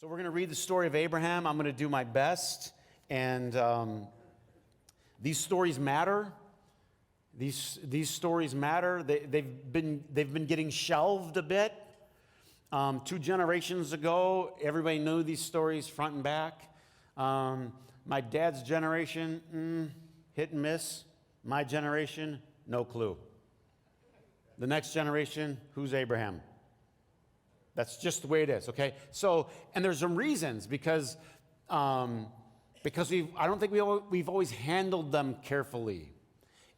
So we're going to read the story of Abraham. I'm going to do my best. And these stories matter. These stories matter. They've been getting shelved a bit. 2 generations ago, everybody knew these stories front and back. My dad's generation, hit and miss. My generation, no clue. The next generation, who's Abraham? That's just the way it is, okay? So, and there's some reasons because I don't think we've always handled them carefully.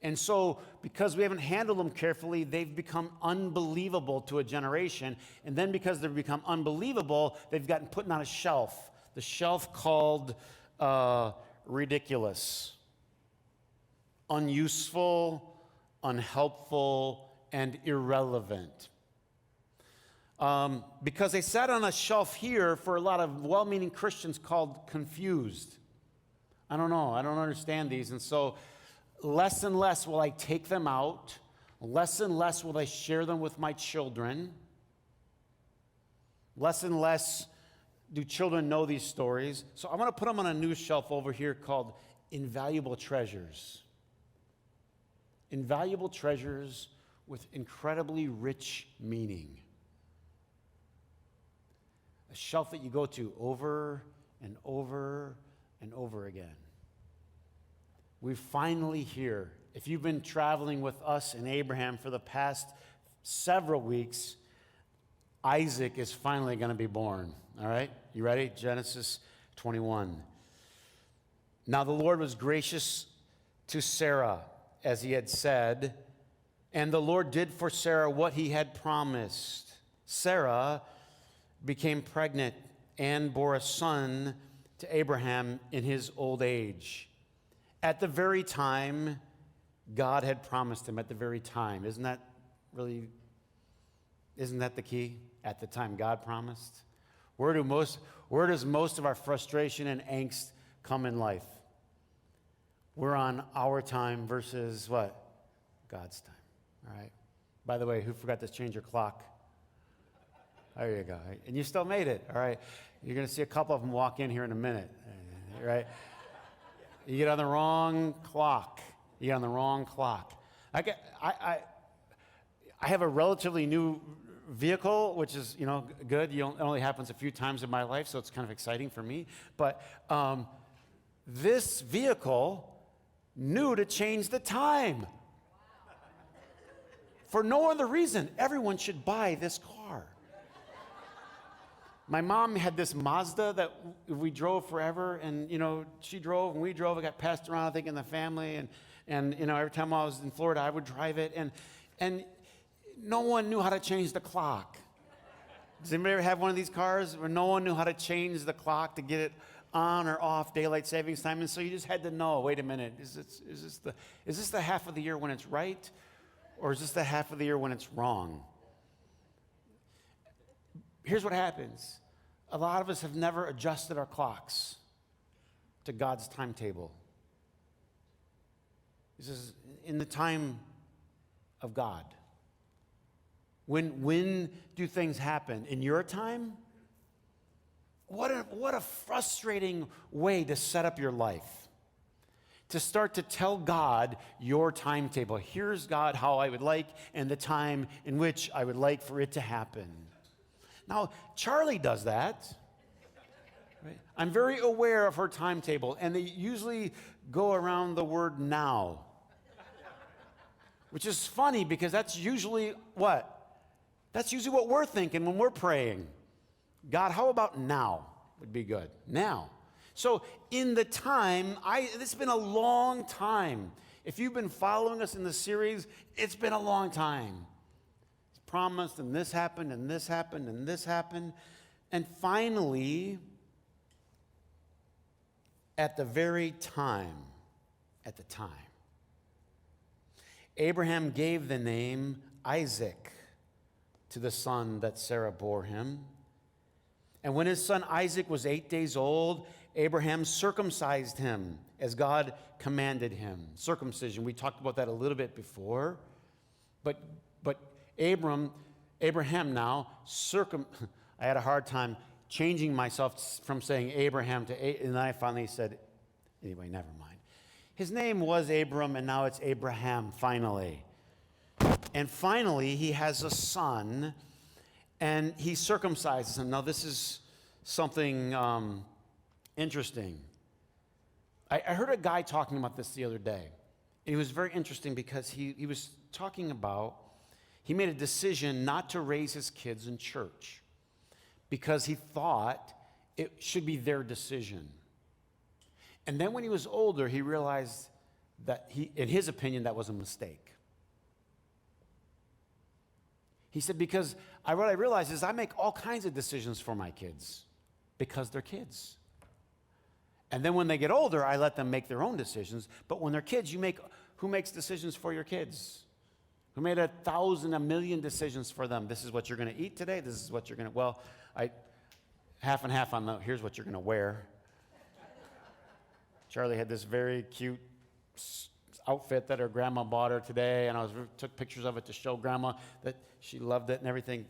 And so, because we haven't handled them carefully, they've become unbelievable to a generation. And then because they've become unbelievable, they've gotten put on a shelf. The shelf called ridiculous, unuseful, unhelpful, and irrelevant. Because they sat on a shelf here for a lot of well-meaning Christians called confused. I don't know. I don't understand these. And so less and less will I take them out. Less and less will I share them with my children. Less and less do children know these stories. So I'm going to put them on a new shelf over here called Invaluable Treasures. Invaluable treasures with incredibly rich meaning. A shelf that you go to over and over and over again. We're finally here. If you've been traveling with us and Abraham for the past several weeks, Isaac is finally going to be born. All right? You ready? Genesis 21. Now the Lord was gracious to Sarah, as he had said, and the Lord did for Sarah what he had promised. Sarah became pregnant and bore a son to Abraham in his old age. At the very time God had promised him, at the very time. Isn't that the key? At the time God promised? Where does most of our frustration and angst come in life? We're on our time versus what? God's time. All right? By the way, who forgot to change your clock? There you go. And you still made it. All right? You're going to see a couple of them walk in here in a minute. Right? You get on the wrong clock. You get on the wrong clock. I have a relatively new vehicle, which is, good. It only happens a few times in my life, so it's kind of exciting for me. But this vehicle knew to change the time. For no other reason, everyone should buy this car. My mom had this Mazda that we drove forever, and, she drove and we drove. It got passed around, I think, in the family, and every time I was in Florida, I would drive it, and no one knew how to change the clock. Does anybody ever have one of these cars where no one knew how to change the clock to get it on or off daylight savings time? And so you just had to know, wait a minute, is this the half of the year when it's right, or is this the half of the year when it's wrong? Here's what happens. A lot of us have never adjusted our clocks to God's timetable. This is in the time of God. When do things happen? In your time? What a frustrating way to set up your life. To start to tell God your timetable. Here's, God, how I would like and the time in which I would like for it to happen. Now, Charlie does that. Right? I'm very aware of her timetable, and they usually go around the word now. Which is funny because that's usually what? That's usually what we're thinking when we're praying. God, how about now? Would be good. Now. So in the time, it's been a long time. If you've been following us in the series, it's been a long time. It's promised, and this happened, and this happened, and this happened. And finally, at the time, Abraham gave the name Isaac to the son that Sarah bore him. And when his son Isaac was 8 days old, Abraham circumcised him as God commanded him. Circumcision, we talked about that a little bit before. But Abraham now, I had a hard time. changing myself from saying Abraham to and then I finally said, anyway, never mind. His name was Abram, and now it's Abraham, finally. And finally, he has a son, and he circumcises him. Now, this is something interesting. I heard a guy talking about this the other day. And it was very interesting because he was talking about, he made a decision not to raise his kids in church because he thought it should be their decision. And then when he was older, he realized that in his opinion, that was a mistake. He said, because what I realized is I make all kinds of decisions for my kids because they're kids. And then when they get older, I let them make their own decisions. But when they're kids, who makes decisions for your kids? Who made 1,000, 1,000,000 decisions for them? This is what you're going to eat today. This is what you're going to, well, half and half on here's what you're going to wear. Charlie had this very cute outfit that her grandma bought her today, and I took pictures of it to show grandma that she loved it and everything.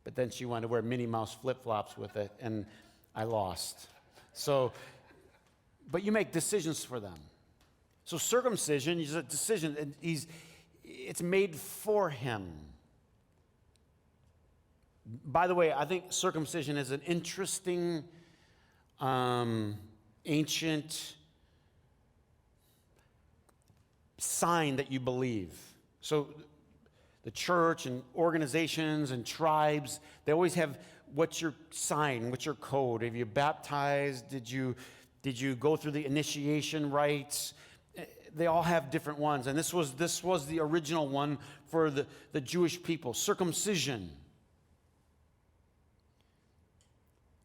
But then she wanted to wear Minnie Mouse flip-flops with it, and I lost. But you make decisions for them. So circumcision is a decision, and it's made for him. By the way, I think circumcision is an interesting, ancient sign that you believe. So the church and organizations and tribes, they always have what's your sign, what's your code. Have you baptized? Did you go through the initiation rites? They all have different ones. And this was the original one for the Jewish people, circumcision.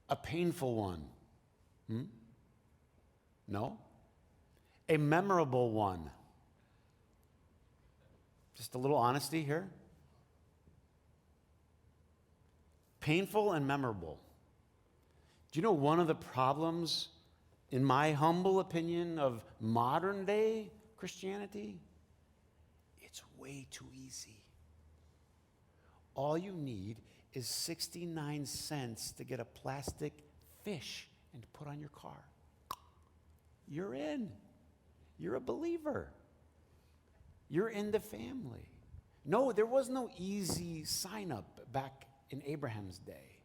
A painful one. No? A memorable one. Just a little honesty here. Painful and memorable. Do you know one of the problems, in my humble opinion, of modern day Christianity? It's way too easy. All you need is 69 cents to get a plastic fish and to put on your car. You're in. You're a believer. You're in the family. No, there was no easy sign up back in Abraham's day.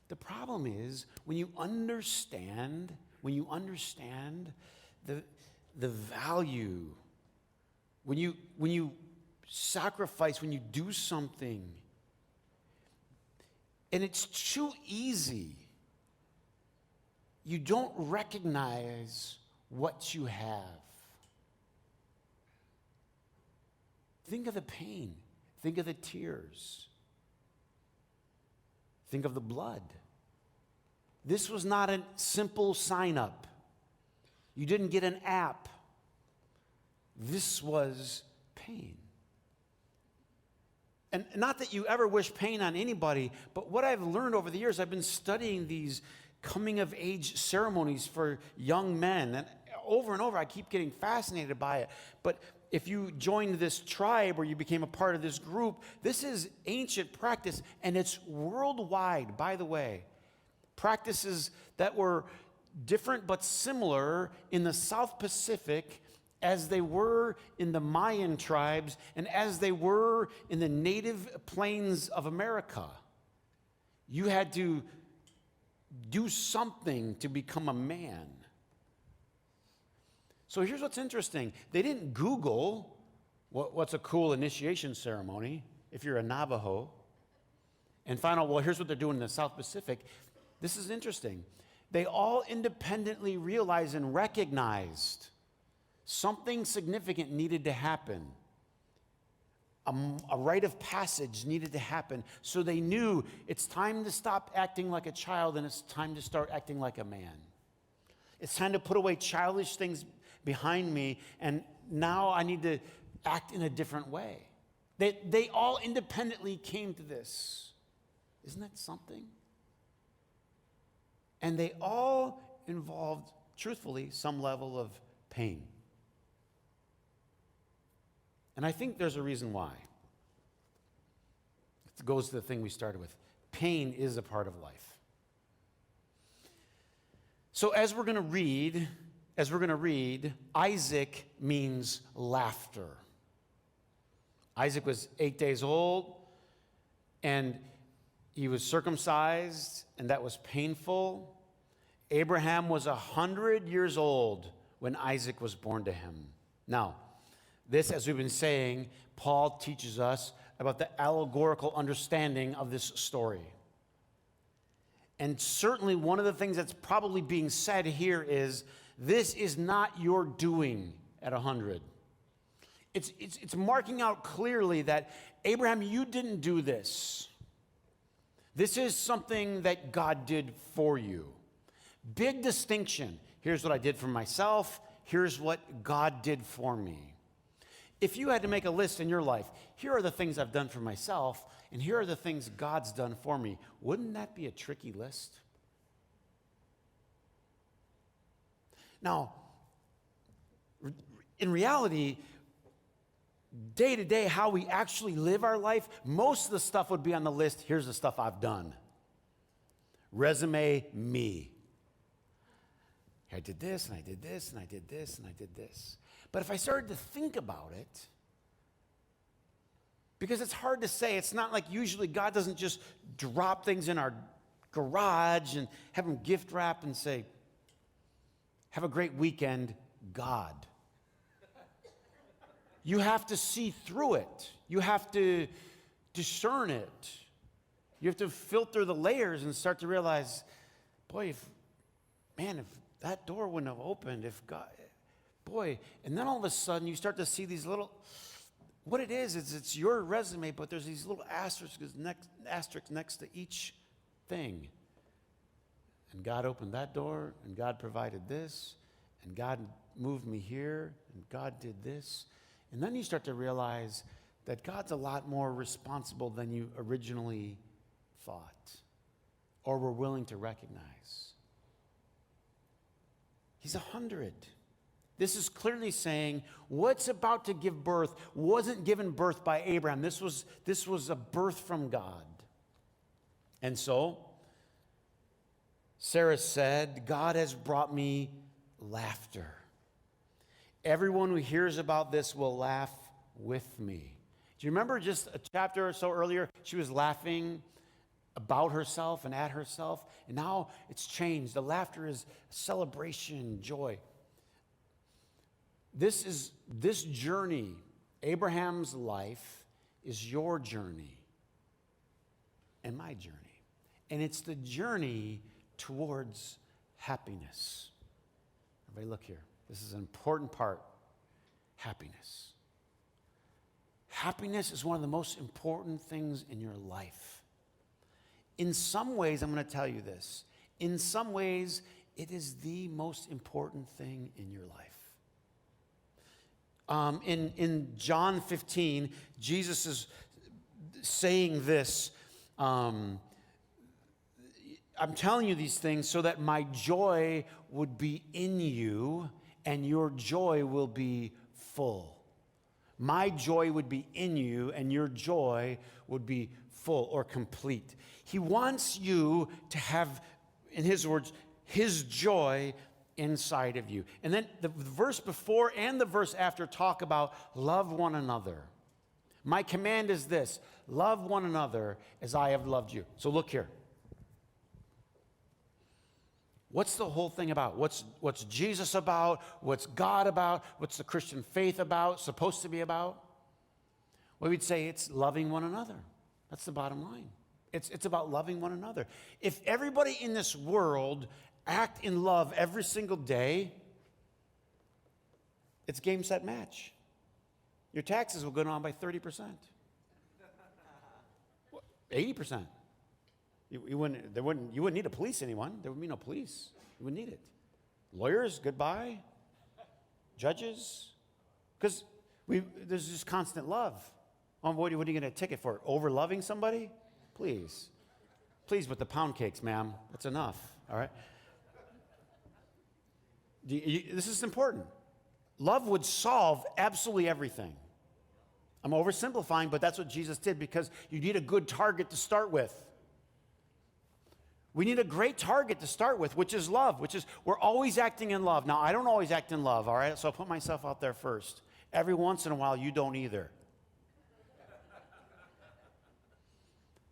The problem is when you understand the value, when you sacrifice, when you do something, and it's too easy, you don't recognize what you have. Think of the pain. Think of the tears. Think of the blood. This was not a simple sign up. You didn't get an app. This was pain. And not that you ever wish pain on anybody, but what I've learned over the years, I've been studying these coming of age ceremonies for young men. And over, I keep getting fascinated by it. But if you joined this tribe or you became a part of this group, this is ancient practice, and it's worldwide, by the way. Practices that were different but similar in the South Pacific as they were in the Mayan tribes and as they were in the native plains of America. You had to do something to become a man. So here's what's interesting. They didn't Google what's a cool initiation ceremony if you're a Navajo and find out, well, here's what they're doing in the South Pacific. This is interesting. They all independently realized and recognized something significant needed to happen. A rite of passage needed to happen. So they knew it's time to stop acting like a child and it's time to start acting like a man. It's time to put away childish things behind me, and now I need to act in a different way. They all independently came to this. Isn't that something? And they all involved, truthfully, some level of pain. And I think there's a reason why. It goes to the thing we started with. Pain is a part of life. So as we're going to read, Isaac means laughter. Isaac was 8 days old, and he was circumcised, and that was painful. Abraham was 100 years old when Isaac was born to him. Now, this, as we've been saying, Paul teaches us about the allegorical understanding of this story. And certainly one of the things that's probably being said here is, this is not your doing at 100. It's marking out clearly that, Abraham, you didn't do this. This is something that God did for you. Big distinction. Here's what I did for myself. Here's what God did for me. If you had to make a list in your life, here are the things I've done for myself, and here are the things God's done for me, wouldn't that be a tricky list? Now, in reality, day to day, how we actually live our life, most of the stuff would be on the list. Here's the stuff I've done. Resume, me. I did this, and I did this, and I did this, and I did this. But if I started to think about it, because it's hard to say, it's not like usually God doesn't just drop things in our garage and have them gift wrap and say, have a great weekend, God. You have to see through it. You have to discern it. You have to filter the layers and start to realize, boy, if that door wouldn't have opened, and then all of a sudden you start to see these little, what it is it's your resume, but there's these little asterisks next to each thing. And God opened that door, and God provided this, and God moved me here, and God did this. And then you start to realize that God's a lot more responsible than you originally thought or were willing to recognize. He's 100. This is clearly saying what's about to give birth wasn't given birth by Abraham. This was a birth from God. And so, Sarah said, God has brought me laughter. Everyone who hears about this will laugh with me. Do you remember just a chapter or so earlier, she was laughing about herself and at herself, and now it's changed. The laughter is celebration, joy. This journey, Abraham's life, is your journey and my journey. And it's the journey towards happiness. Everybody look here. This is an important part. Happiness. Happiness is one of the most important things in your life. In some ways, I'm going to tell you this. In some ways, it is the most important thing in your life. In John 15, Jesus is saying this, I'm telling you these things so that my joy would be in you and your joy will be full. My joy would be in you and your joy would be full or complete. He wants you to have, in his words, his joy inside of you. And then the verse before and the verse after talk about love one another. My command is this: love one another as I have loved you. So look here. What's the whole thing about? What's Jesus about? What's God about? What's the Christian faith about? Supposed to be about? Well, we'd say it's loving one another. That's the bottom line. It's about loving one another. If everybody in this world act in love every single day, it's game, set, match. Your taxes will go down by 30%. 80%. You wouldn't need to police anyone. There would be no police. You wouldn't need it. Lawyers, goodbye. Judges, because there's just constant love. What are you going to ticket for? Over loving somebody? Please with the pound cakes, ma'am. That's enough. All right. This is important. Love would solve absolutely everything. I'm oversimplifying, but that's what Jesus did because you need a good target to start with. We need a great target to start with, which is love, which is we're always acting in love. Now, I don't always act in love, all right? So I'll put myself out there first. Every once in a while, you don't either.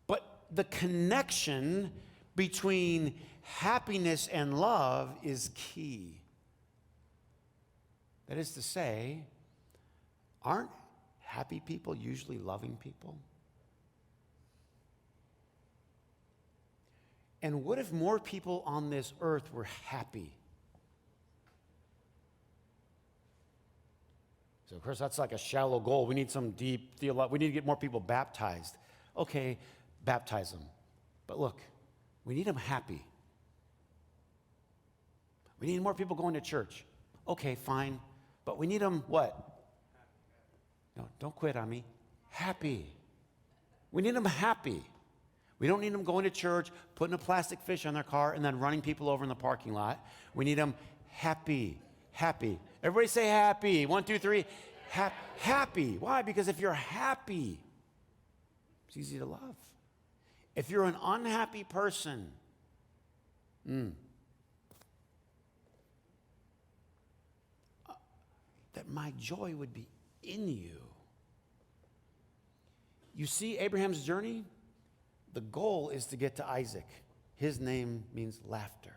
But the connection between happiness and love is key. That is to say, aren't happy people usually loving people? And what if more people on this earth were happy? So, of course, that's like a shallow goal. We need some deep theology. We need to get more people baptized. Okay, baptize them. But look, we need them happy. We need more people going to church. Okay, fine. But we need them what? No, don't quit on me. Happy. We need them happy. We don't need them going to church, putting a plastic fish on their car, and then running people over in the parking lot. We need them happy. Happy. Everybody say happy. 1, 2, 3. Happy. Why? Because if you're happy, it's easy to love. If you're an unhappy person, that my joy would be in you. You see Abraham's journey? The goal is to get to Isaac. His name means laughter.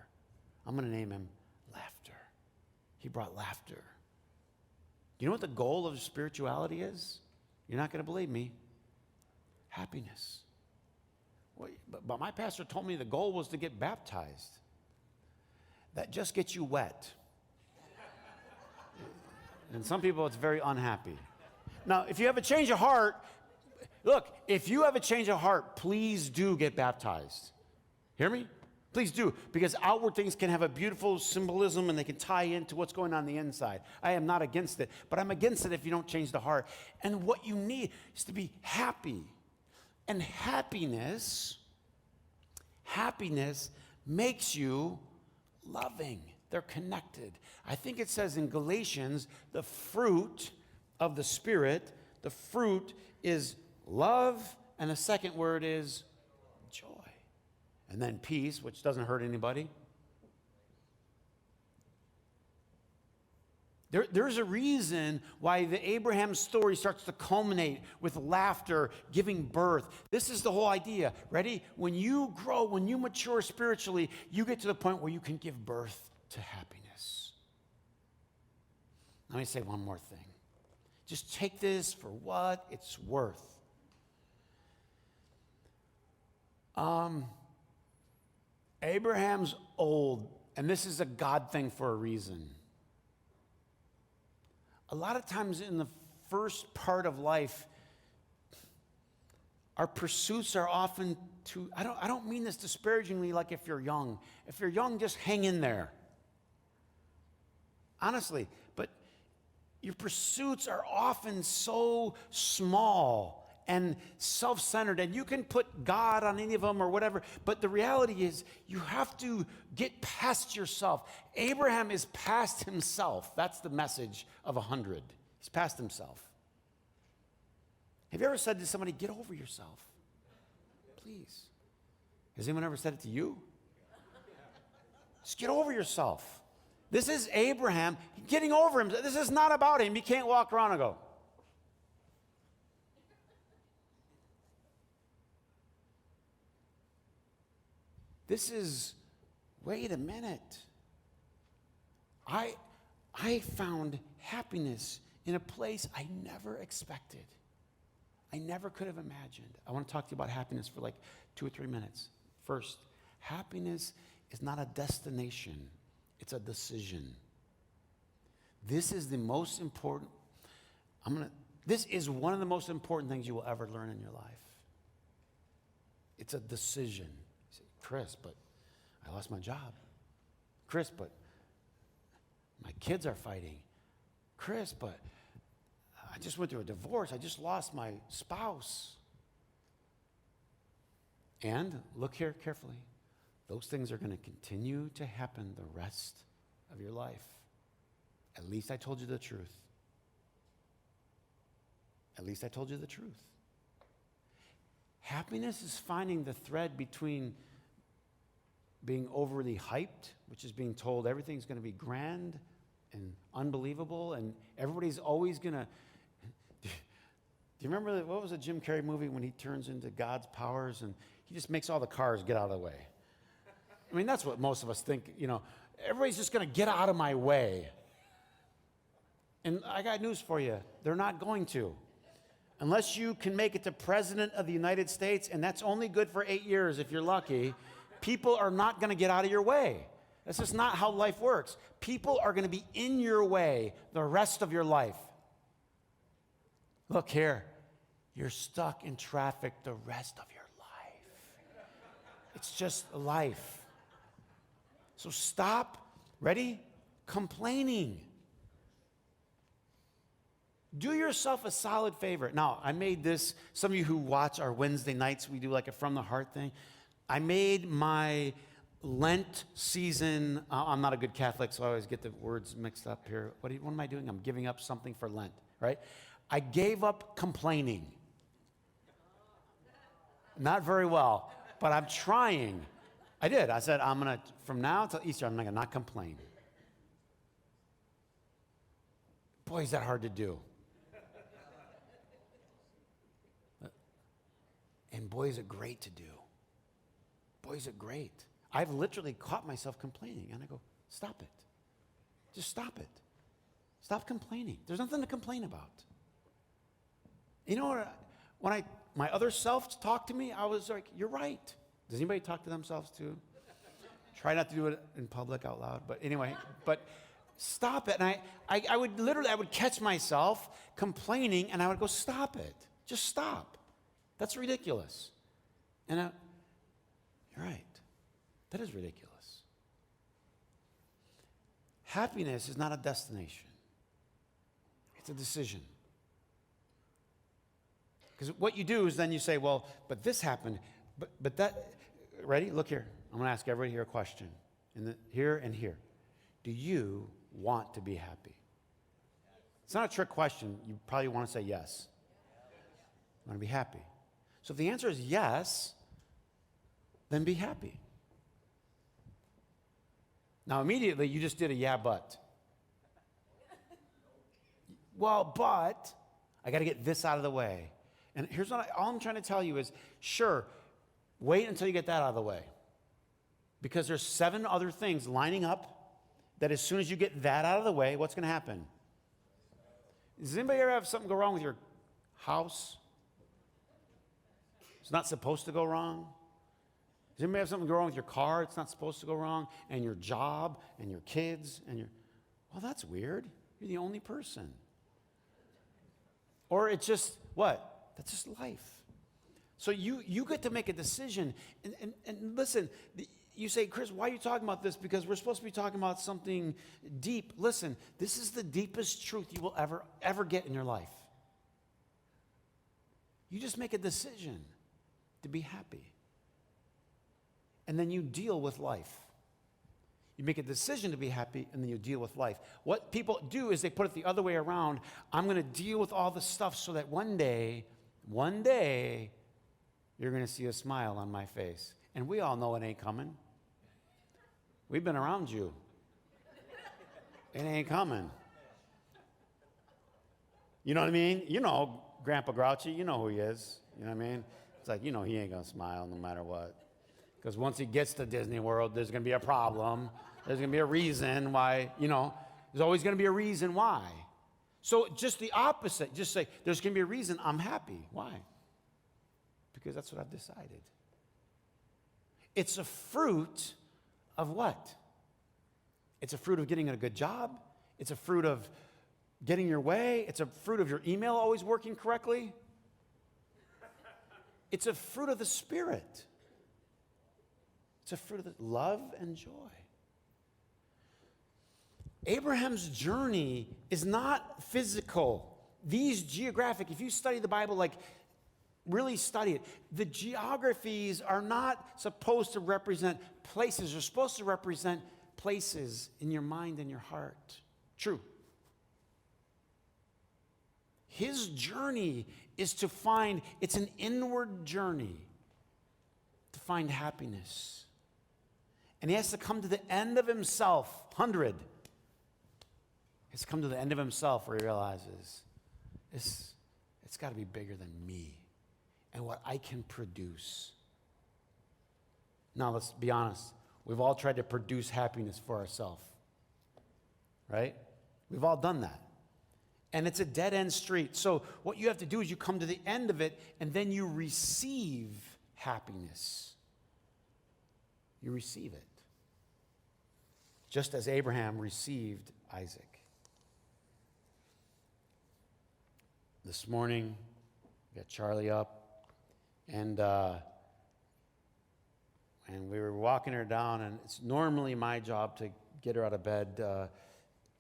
I'm going to name him Laughter. He brought laughter. You know what the goal of spirituality is? You're not going to believe me. Happiness. Well, but my pastor told me the goal was to get baptized. That just gets you wet. And some people, it's very unhappy. Now, if you have a change of heart, look, if you have a change of heart, please do get baptized. Hear me? Please do, because outward things can have a beautiful symbolism and they can tie into what's going on the inside. I am not against it, but I'm against it if you don't change the heart. And what you need is to be happy. And happiness makes you loving. They're connected. I think it says in Galatians, the fruit of the Spirit, the fruit is love, and the second word is joy. And then peace, which doesn't hurt anybody. There's a reason why the Abraham story starts to culminate with laughter, giving birth. This is the whole idea. Ready? When you grow, when you mature spiritually, you get to the point where you can give birth to happiness. Let me say one more thing. Just take this for what it's worth. Abraham's old, and this is a God thing for a reason. A lot of times in the first part of life, our pursuits are often too, I don't mean this disparagingly like if you're young. If you're young, just hang in there. Honestly, but your pursuits are often so small and self-centered, and you can put God on any of them or whatever, but the reality is you have to get past yourself. Abraham is past himself. That's the message of 100. He's past himself. Have you ever said to somebody, get over yourself? Please. Has anyone ever said it to you? Just get over yourself. This is Abraham getting over him. This is not about him. He can't walk around and go, this is, wait a minute. I found happiness in a place I never expected. I never could have imagined. I want to talk to you about happiness for like 2 or 3 minutes. First, happiness is not a destination. It's a decision. This is the most important, this is one of the most important things you will ever learn in your life. It's a decision. You say, Chris, but I lost my job. Chris, but my kids are fighting. Chris, but I just went through a divorce. I just lost my spouse. And look here carefully. Those things are going to continue to happen the rest of your life. At least I told you the truth. At least I told you the truth. Happiness is finding the thread between being overly hyped, which is being told everything's going to be grand and unbelievable, and everybody's always going to. Do you remember what was the Jim Carrey movie when he turns into God's powers and he just makes all the cars get out of the way? I mean, that's what most of us think, everybody's just going to get out of my way. And I got news for you. They're not going to. Unless you can make it to President of the United States, and that's only good for 8 years if you're lucky, people are not going to get out of your way. That's just not how life works. People are going to be in your way the rest of your life. Look here. You're stuck in traffic the rest of your life. It's just life. So stop, ready? Complaining. Do yourself a solid favor. Now, I made this, some of you who watch our Wednesday nights, we do like a from the heart thing. I made my Lent season, I'm not a good Catholic, so I always get the words mixed up here. What am I doing? I'm giving up something for Lent, right? I gave up complaining. Not very well, but I'm trying. I did. I said, from now until Easter, I'm going to not complain. Boy, is that hard to do. And boy, is it great to do. Boy, is it great. I've literally caught myself complaining, and I go, stop it. Just stop it. Stop complaining. There's nothing to complain about. You know what? When my other self talked to me, I was like, you're right. Does anybody talk to themselves too? Try not to do it in public out loud. But anyway, stop it. And I would catch myself complaining, and I would go, stop it. Just stop. That's ridiculous. And you're right. That is ridiculous. Happiness is not a destination. It's a decision. Because what you do is then you say, well, but this happened, but that, ready? Look here. I'm going to ask everybody here a question. Here and here. Do you want to be happy? It's not a trick question. You probably want to say yes. You want to be happy. So if the answer is yes, then be happy. Now, immediately, you just did a yeah, but. Well, but I got to get this out of the way. And here's all I'm trying to tell you is, sure, wait until you get that out of the way. Because there's 7 other things lining up that as soon as you get that out of the way, what's going to happen? Does anybody ever have something go wrong with your house? It's not supposed to go wrong. Does anybody have something go wrong with your car? It's not supposed to go wrong. And your job, and your kids, and well, that's weird. You're the only person. Or it's just, what? That's just life. So you get to make a decision. And listen, you say, Chris, why are you talking about this? Because we're supposed to be talking about something deep. Listen, this is the deepest truth you will ever get in your life. You just make a decision to be happy. And then you deal with life. You make a decision to be happy, and then you deal with life. What people do is they put it the other way around. I'm going to deal with all the stuff so that one day, you're going to see a smile on my face. And we all know it ain't coming. We've been around you. It ain't coming. You know what I mean? You know Grandpa Grouchy. You know who he is. You know what I mean? It's like, he ain't going to smile no matter what. Because once he gets to Disney World, there's going to be a problem. There's going to be a reason why, there's always going to be a reason why. So just the opposite. Just say, there's going to be a reason I'm happy. Why? Because that's what I've decided. It's a fruit of what? It's a fruit of getting a good job. It's a fruit of getting your way. It's a fruit of your email always working correctly. It's a fruit of the Spirit. It's a fruit of the love and joy. Abraham's journey is not physical. These geographic, if you study the Bible, really study it, the geographies are not supposed to represent places. They're supposed to represent places in your mind and your heart. True. His journey is to find, it's an inward journey to find happiness. And he has to come to the end of himself, 100. He has to come to the end of himself where he realizes it's got to be bigger than me and what I can produce. Now, let's be honest. We've all tried to produce happiness for ourselves, right? We've all done that. And it's a dead-end street. So what you have to do is you come to the end of it, and then you receive happiness. You receive it. Just as Abraham received Isaac. This morning, we got Charlie up, and we were walking her down, and it's normally my job to get her out of bed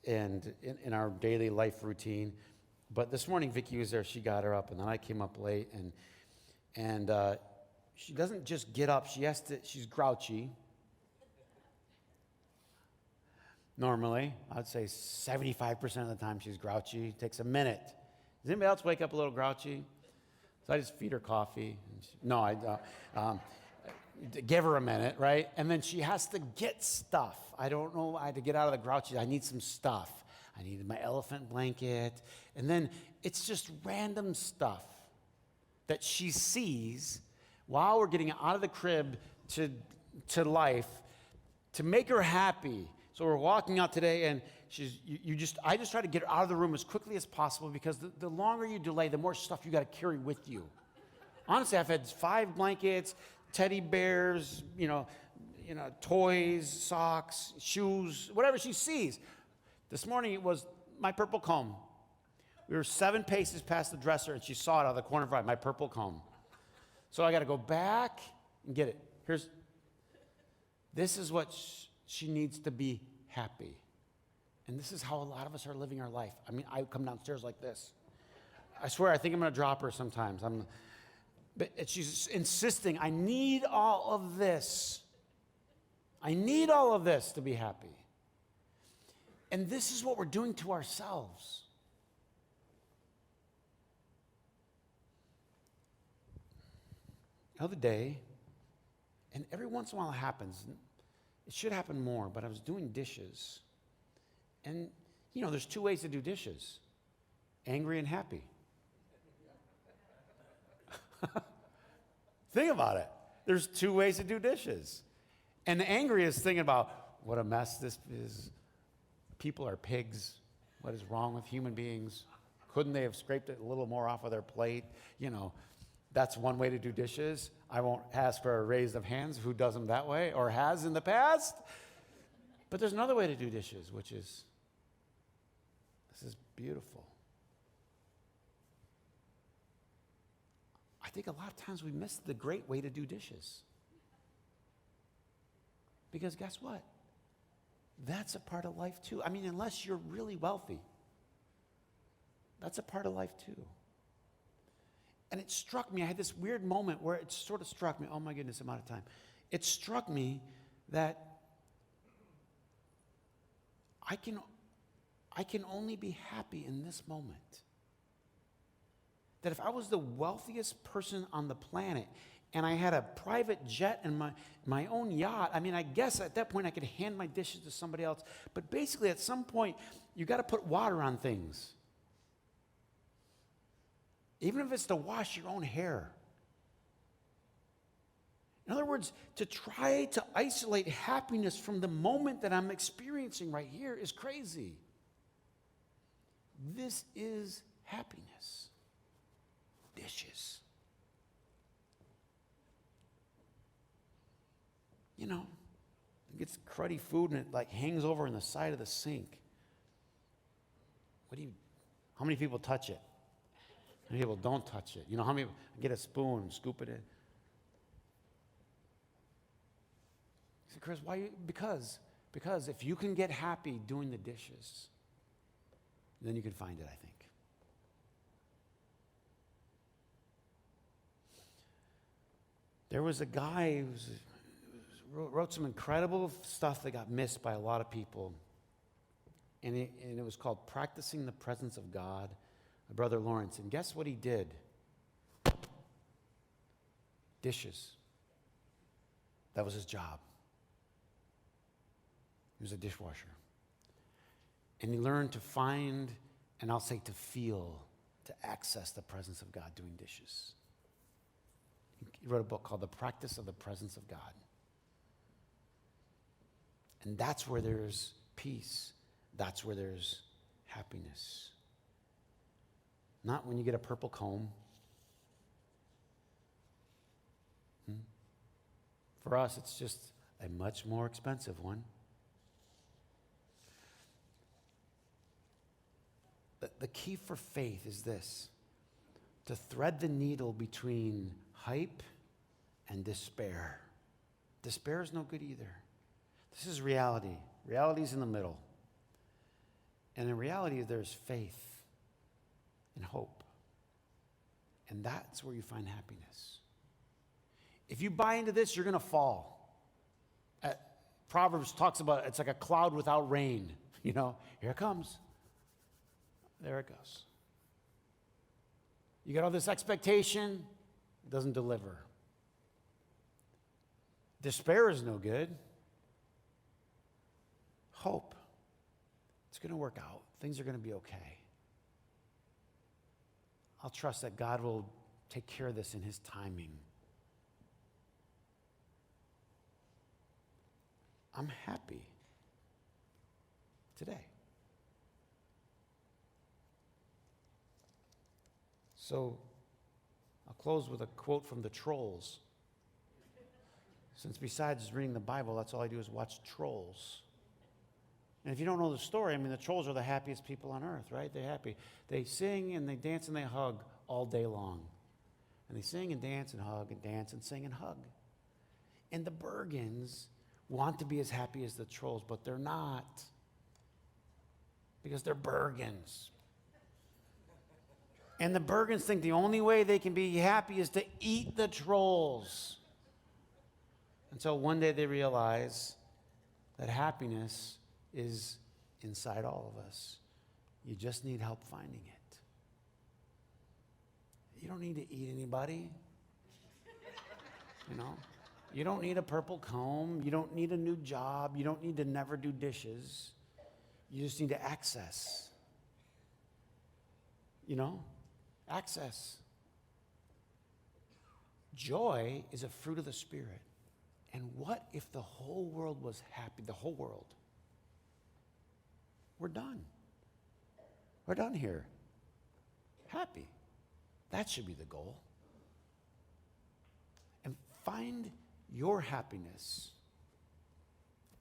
and in our daily life routine. But this morning, Vicki was there. She got her up, and then I came up late, and she doesn't just get up. She's grouchy. Normally, I'd say 75% of the time she's grouchy. It takes a minute. Does anybody else wake up a little grouchy? So I just feed her coffee. Give her a minute, right? And then she has to get stuff. I don't know. I had to get out of the grouchy. I need some stuff. I needed my elephant blanket. And then it's just random stuff that she sees while we're getting out of the crib to life to make her happy. So we're walking out today, and I just try to get her out of the room as quickly as possible, because the longer you delay, the more stuff you got to carry with you. Honestly, I've had 5 blankets, teddy bears, toys, socks, shoes, whatever she sees. This morning it was my purple comb. We were 7 paces past the dresser, and she saw it out of the corner of her eye, my purple comb. So I got to go back and get it. This is what she needs to be happy. And this is how a lot of us are living our life. I mean, I come downstairs like this. I swear, I think I'm going to drop her sometimes. But she's insisting, I need all of this. I need all of this to be happy. And this is what we're doing to ourselves. The other day, and every once in a while it happens, it should happen more, but I was doing dishes. And, there's 2 ways to do dishes. Angry and happy. Think about it. There's 2 ways to do dishes. And the angry is thinking about what a mess this is. People are pigs. What is wrong with human beings? Couldn't they have scraped it a little more off of their plate? That's one way to do dishes. I won't ask for a raise of hands who does them that way or has in the past. But there's another way to do dishes, which is, this is beautiful. I think a lot of times we miss the great way to do dishes. Because guess what? That's a part of life too. I mean, unless you're really wealthy, that's a part of life too. And it struck me, I had this weird moment where it sort of struck me, oh my goodness, I'm out of time. It struck me that I can only be happy in this moment. That if I was the wealthiest person on the planet and I had a private jet and my own yacht, I mean, I guess at that point I could hand my dishes to somebody else. But basically at some point, you got to put water on things. Even if it's to wash your own hair. In other words, to try to isolate happiness from the moment that I'm experiencing right here is crazy. This is happiness. Dishes. It gets cruddy food and it hangs over in the side of the sink. How many people touch it? How many people don't touch it? How many get a spoon and scoop it in? He said, Chris, why? Because if you can get happy doing the dishes, then you can find it, I think. There was a guy who wrote some incredible stuff that got missed by a lot of people. And it was called Practicing the Presence of God, by Brother Lawrence. And guess what he did? Dishes. That was his job. He was a dishwasher. And he learned to find, and I'll say to feel, to access the presence of God doing dishes. He wrote a book called The Practice of the Presence of God. And that's where there's peace. That's where there's happiness. Not when you get a purple comb. For us, it's just a much more expensive one. The key for faith is this: to thread the needle between hype and despair. Despair is no good either. This is reality. Reality is in the middle. And in reality, there's faith and hope. And that's where you find happiness. If you buy into this, you're going to fall. Proverbs talks about it's like a cloud without rain. You know, here it comes. There it goes. You got all this expectation, it doesn't deliver. Despair is no good. Hope. It's going to work out. Things are going to be okay. I'll trust that God will take care of this in His timing. I'm happy today. So I'll close with a quote from the Trolls. Since besides reading the Bible, that's all I do is watch Trolls. And if you don't know the story, I mean, the Trolls are the happiest people on earth, right? They're happy. They sing and they dance and they hug all day long. And they sing and dance and hug and dance and sing and hug. And the Bergens want to be as happy as the Trolls, but they're not. Because they're Bergens. And the Bergens think the only way they can be happy is to eat the Trolls. Until one day they realize that happiness is inside all of us. You just need help finding it. You don't need to eat anybody. You know? You don't need a purple comb. You don't need a new job. You don't need to never do dishes. You just need to access. You know? Access. Joy is a fruit of the Spirit. And what if the whole world was happy? The whole world. We're done. We're done here. Happy. That should be the goal. And find your happiness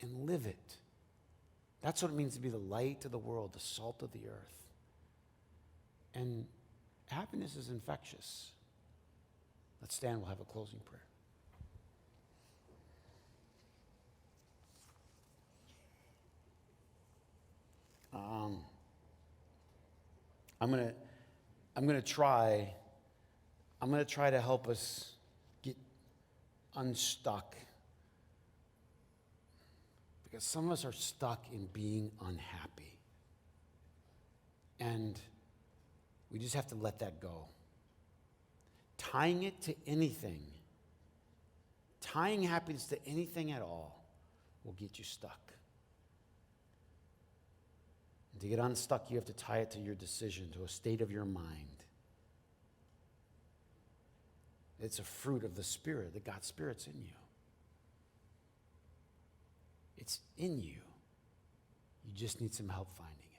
and live it. That's what it means to be the light of the world, the salt of the earth. And happiness is infectious. Let's stand, we'll have a closing prayer. I'm gonna try to help us get unstuck. Because some of us are stuck in being unhappy. And we just have to let that go. Tying it to anything, tying happiness to anything at all will get you stuck. And to get unstuck, you have to tie it to your decision, to a state of your mind. It's a fruit of the Spirit, that God's Spirit's in you. It's in you. You just need some help finding it.